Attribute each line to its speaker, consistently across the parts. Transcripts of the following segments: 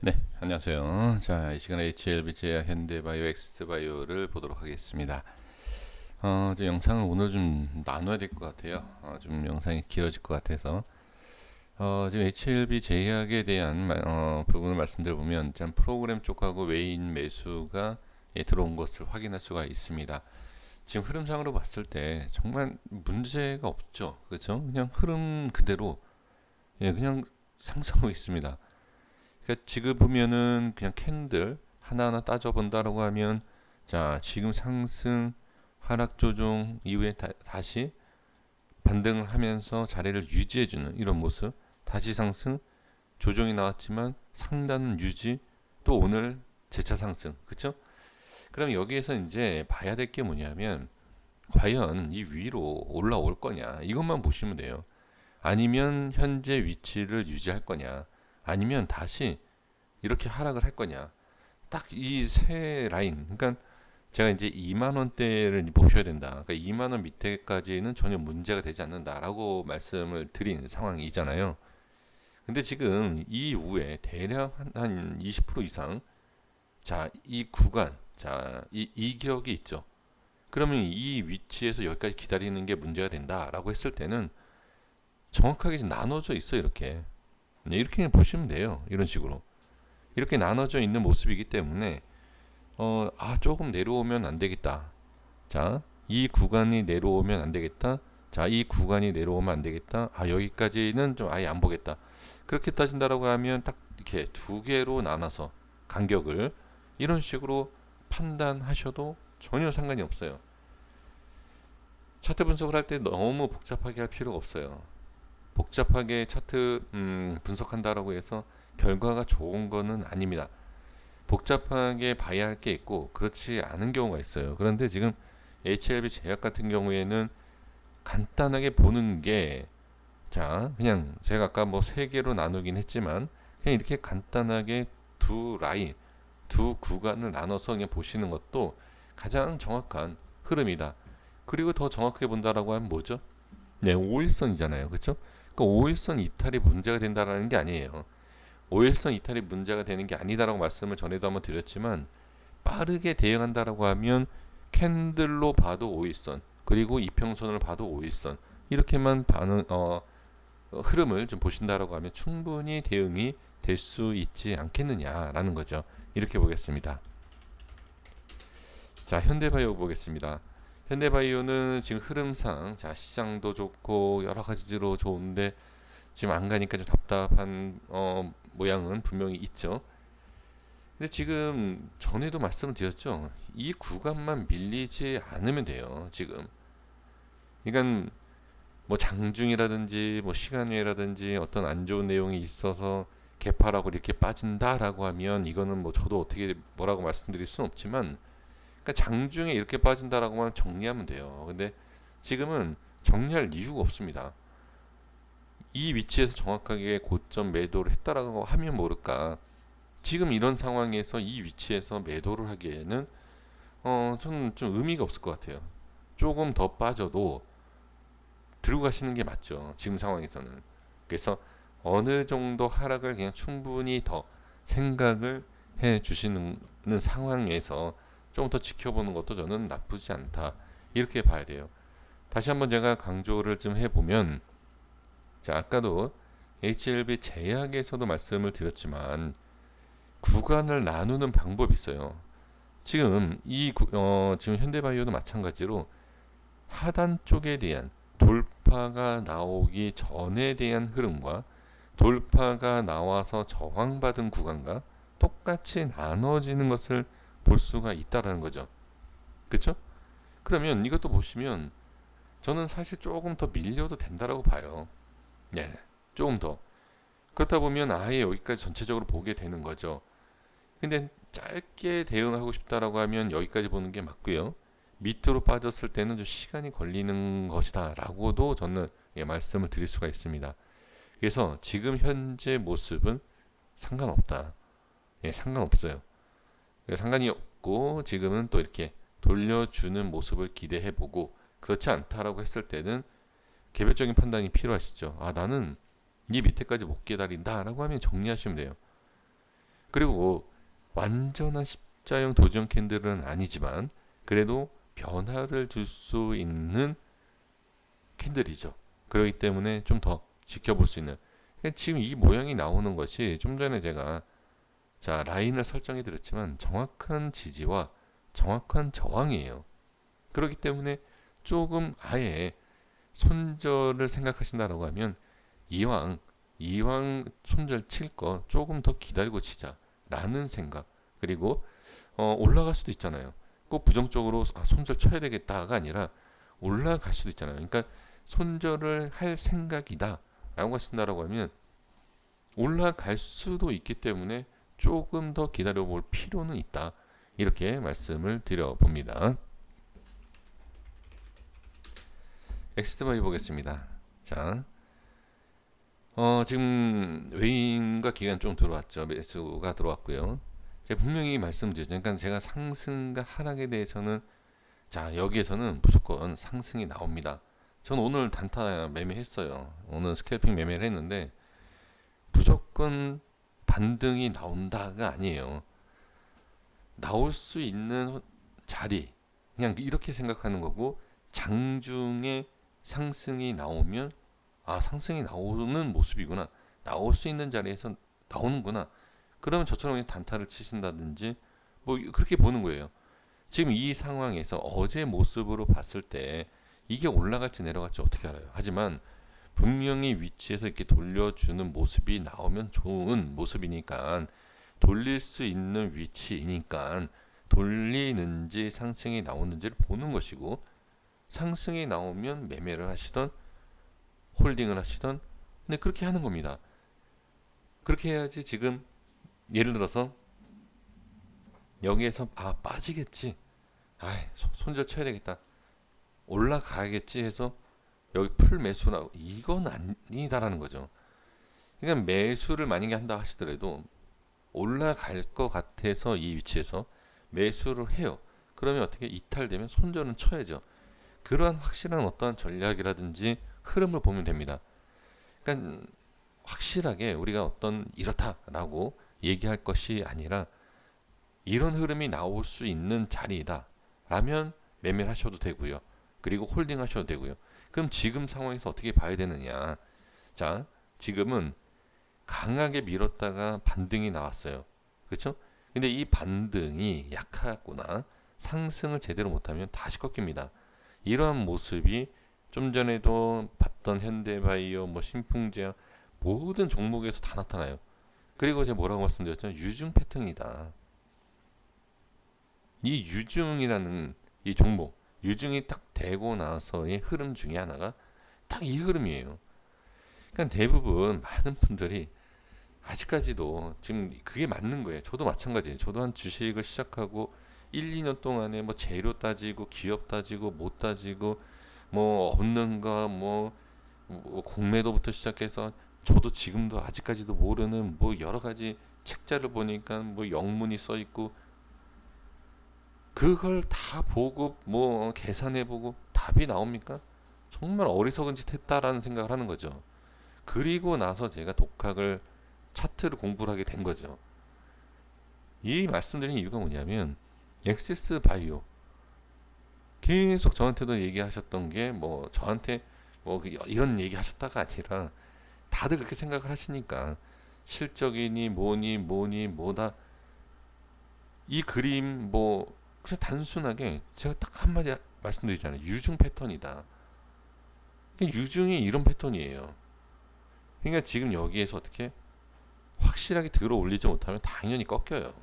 Speaker 1: 네, 안녕하세요. 자, 이 시간에 HLB 제약 현대바이오 엑스바이오를 보도록 하겠습니다. 이제 영상을 오늘 좀 나눠야 될 것 같아요. 좀 영상이 길어질 것 같아서. 지금 HLB 제약에 대한 부분을 말씀드려보면, 참 프로그램 쪽하고 외인 매수가 들어온 것을 확인할 수가 있습니다. 지금 흐름상으로 봤을 때 정말 문제가 없죠. 그렇죠? 그냥 흐름 그대로 그냥 상승하고 있습니다. 그러니까 지금 보면은 그냥 캔들 하나하나 따져본다라고 하면, 자, 지금 상승 하락 조정 이후에 다시 반등을 하면서 자리를 유지해주는 이런 모습, 다시 상승 조정이 나왔지만 상단은 유지, 또 오늘 재차 상승, 그쵸? 그럼 여기에서 이제 봐야 될 게 뭐냐면, 과연 이 위로 올라올 거냐, 이것만 보시면 돼요. 아니면 현재 위치를 유지할 거냐, 아니면 다시 이렇게 하락을 할 거냐. 딱 이 세 라인. 그러니까 제가 이제 2만 원대를 보셔야 된다. 그러니까 2만 원 밑에까지는 전혀 문제가 되지 않는다라고 말씀을 드린 상황이잖아요. 근데 지금 이 이후에 대략 한 20% 이상, 자, 이 구간, 자, 이 이격이 있죠. 그러면 이 위치에서 여기까지 기다리는 게 문제가 된다라고 했을 때는 정확하게 나눠져 있어, 이렇게. 네, 이렇게 보시면 돼요. 이런 식으로. 이렇게 나눠져 있는 모습이기 때문에 조금 내려오면 안 되겠다. 자, 이 구간이 내려오면 안 되겠다. 자, 이 구간이 내려오면 안 되겠다. 여기까지는 좀 아예 안 보겠다. 그렇게 따진다라고 하면 딱 이렇게 두 개로 나눠서 간격을 이런 식으로 판단하셔도 전혀 상관이 없어요. 차트 분석을 할 때 너무 복잡하게 할 필요가 없어요. 복잡하게 차트 분석한다라고 해서 결과가 좋은 거는 아닙니다. 복잡하게 봐야 할 게 있고 그렇지 않은 경우가 있어요. 그런데 지금 HLB 제약 같은 경우에는 간단하게 보는 게, 자, 그냥 제가 아까 뭐 세 개로 나누긴 했지만 그냥 이렇게 간단하게 두 라인, 두 구간을 나눠서 그냥 보시는 것도 가장 정확한 흐름이다. 그리고 더 정확하게 본다라고 하면 뭐죠? 네, 5일선이잖아요. 그렇죠? 그러니까 5일선 이탈이 문제가 된다라는 게 아니에요. 5일선 이탈이 문제가 되는 게 아니다라고 말씀을 전에도 한번 드렸지만, 빠르게 대응한다라고 하면 캔들로 봐도 5일선, 그리고 이평선을 봐도 5일선, 이렇게만 흐름을 좀 보신다라고 하면 충분히 대응이 될 수 있지 않겠느냐라는 거죠. 이렇게 보겠습니다. 자, 현대바이오 보겠습니다. 현대바이오는 지금 흐름상, 자, 시장도 좋고 여러 가지로 좋은데 지금 안 가니까 좀 답답한 모양은 분명히 있죠. 근데 지금 전에도 말씀을 드렸죠. 이 구간만 밀리지 않으면 돼요. 지금. 그러니까 뭐 장중이라든지 뭐 시간외라든지 어떤 안 좋은 내용이 있어서 개파라고 이렇게 빠진다라고 하면 이거는 뭐 저도 어떻게 뭐라고 말씀드릴 수는 없지만, 그러니까 장중에 이렇게 빠진다라고 하면 정리하면 돼요. 근데 지금은 정리할 이유가 없습니다. 이 위치에서 정확하게 고점 매도를 했다라고 하면 모를까. 지금 이런 상황에서 이 위치에서 매도를 하기에는 저는 좀 의미가 없을 것 같아요. 조금 더 빠져도 들고 가시는 게 맞죠. 지금 상황에서는. 그래서 어느 정도 하락을 그냥 충분히 더 생각을 해 주시는 상황에서 좀 더 지켜보는 것도 저는 나쁘지 않다. 이렇게 봐야 돼요. 다시 한번 제가 강조를 좀 해보면, 자, 아까도 HLB 제약에서도 말씀을 드렸지만 구간을 나누는 방법이 있어요. 지금 지금 현대바이오도 마찬가지로 하단 쪽에 대한 돌파가 나오기 전에 대한 흐름과 돌파가 나와서 저항받은 구간과 똑같이 나눠지는 것을 볼 수가 있다라는 거죠. 그렇죠? 그러면 이것도 보시면 저는 사실 조금 더 밀려도 된다라고 봐요. 예, 조금 더. 그렇다 보면 아예 여기까지 전체적으로 보게 되는 거죠. 근데 짧게 대응하고 싶다라고 하면 여기까지 보는 게 맞고요. 밑으로 빠졌을 때는 좀 시간이 걸리는 것이다라고도 저는 말씀을 드릴 수가 있습니다. 그래서 지금 현재 모습은 상관없다. 상관없어요. 상관이 없고 지금은 또 이렇게 돌려주는 모습을 기대해보고, 그렇지 않다라고 했을 때는 개별적인 판단이 필요하시죠. 나는 이 밑에까지 못 기다린다라고 하면 정리하시면 돼요. 그리고 완전한 십자형 도전 캔들은 아니지만 그래도 변화를 줄 수 있는 캔들이죠. 그렇기 때문에 좀 더 지켜볼 수 있는. 그러니까 지금 이 모양이 나오는 것이 좀 전에 제가 자 라인을 설정해 드렸지만 정확한 지지와 정확한 저항이에요. 그렇기 때문에 조금 아예 손절을 생각하신다라고 하면 이왕 손절 칠 거 조금 더 기다리고 치자라는 생각. 그리고 올라갈 수도 있잖아요. 꼭 부정적으로 손절 쳐야 되겠다가 아니라 올라갈 수도 있잖아요. 그러니까 손절을 할 생각이다 라고 하신다라고 하면 올라갈 수도 있기 때문에 조금 더 기다려 볼 필요는 있다. 이렇게 말씀을 드려봅니다. 엑스바이 보겠습니다. 자, 지금 외인과 기관 좀 들어왔죠. 매수가 들어왔고요. 제가 분명히 말씀드렸죠. 그러니까 제가 상승과 하락에 대해서는 자 여기에서는 무조건 상승이 나옵니다. 전 오늘 단타 매매했어요. 오늘 스캘핑 매매를 했는데 무조건 반등이 나온다가 아니에요. 나올 수 있는 자리 그냥 이렇게 생각하는 거고 장중에 상승이 나오면 상승이 나오는 모습이구나. 나올 수 있는 자리에서 나오는구나. 그러면 저처럼 그냥 단타를 치신다든지 뭐 그렇게 보는 거예요. 지금 이 상황에서 어제 모습으로 봤을 때 이게 올라갈지 내려갈지 어떻게 알아요? 하지만 분명히 위치에서 이렇게 돌려주는 모습이 나오면 좋은 모습이니까 돌릴 수 있는 위치이니까 돌리는지 상승이 나오는지를 보는 것이고 상승이 나오면 매매를 하시던 홀딩을 하시던 근데 그렇게 하는 겁니다. 그렇게 해야지 지금 예를 들어서 여기에서 빠지겠지. 손절 쳐야 되겠다. 올라가야겠지 해서 여기 풀 매수라고 이건 아니다라는 거죠. 그러니까 매수를 만약에 한다 하시더라도 올라갈 것 같아서 이 위치에서 매수를 해요. 그러면 어떻게 이탈되면 손절은 쳐야죠. 그러한 확실한 어떠한 전략이라든지 흐름을 보면 됩니다. 그러니까 확실하게 우리가 어떤 이렇다라고 얘기할 것이 아니라 이런 흐름이 나올 수 있는 자리이다 라면 매매를 하셔도 되고요. 그리고 홀딩 하셔도 되고요. 그럼 지금 상황에서 어떻게 봐야 되느냐. 자, 지금은 강하게 밀었다가 반등이 나왔어요. 그렇죠? 근데 이 반등이 약하구나. 상승을 제대로 못하면 다시 꺾입니다. 이러한 모습이 좀 전에도 봤던 현대바이오, 신풍제약 모든 종목에서 다 나타나요. 그리고 제가 뭐라고 말씀드렸죠? 유증 패턴이다. 이 유증이라는 이 종목, 유증이 딱 되고 나서의 흐름 중에 하나가 딱 이 흐름이에요. 그러니까 대부분 많은 분들이 아직까지도 지금 그게 맞는 거예요. 저도 마찬가지예요. 저도 한 주식을 시작하고 1, 2년 동안에 재료 따지고 기업 따지고 못 따지고 없는 거 공매도부터 시작해서 저도 지금도 아직까지도 모르는 여러 가지 책자를 보니까 영문이 써 있고 그걸 다 보고 계산해 보고 답이 나옵니까? 정말 어리석은 짓 했다라는 생각을 하는 거죠. 그리고 나서 제가 독학을 차트를 공부를 하게 된 거죠. 이 말씀드린 이유가 뭐냐면 엑시스 바이오 계속 저한테도 얘기하셨던 게 저한테 이런 얘기 하셨다가 아니라 다들 그렇게 생각을 하시니까 실적이니 뭐다 이 그림 그냥 단순하게 제가 딱 한마디 말씀드리잖아요. 유증 패턴이다. 유증이 이런 패턴이에요. 그러니까 지금 여기에서 어떻게 확실하게 들어 올리지 못하면 당연히 꺾여요.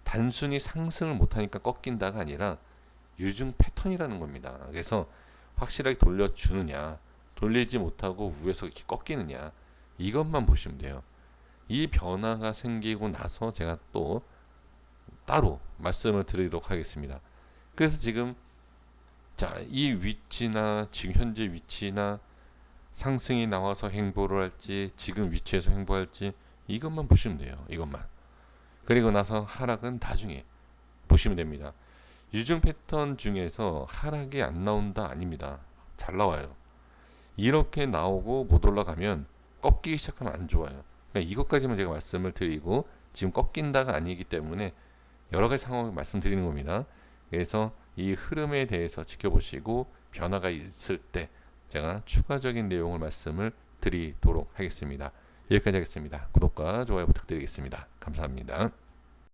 Speaker 1: 단순히 상승을 못하니까 꺾인다가 아니라 유증 패턴이라는 겁니다. 그래서 확실하게 돌려주느냐 돌리지 못하고 위에서 이렇게 꺾이느냐 이것만 보시면 돼요. 이 변화가 생기고 나서 제가 또 따로 말씀을 드리도록 하겠습니다. 그래서 지금 이 위치나 지금 현재 위치나 상승이 나와서 행보를 할지 지금 위치에서 행보할지 이것만 보시면 돼요. 이것만. 그리고 나서 하락은 나중에 보시면 됩니다. 유증 패턴 중에서 하락이 안 나온다 아닙니다. 잘 나와요. 이렇게 나오고 못 올라가면 꺾이기 시작하면 안 좋아요. 그러니까 이것까지만 제가 말씀을 드리고 지금 꺾인다가 아니기 때문에 여러 가지 상황을 말씀드리는 겁니다. 그래서 이 흐름에 대해서 지켜보시고 변화가 있을 때 제가 추가적인 내용을 말씀을 드리도록 하겠습니다. 여기까지 하겠습니다. 구독과 좋아요 부탁드리겠습니다. 감사합니다.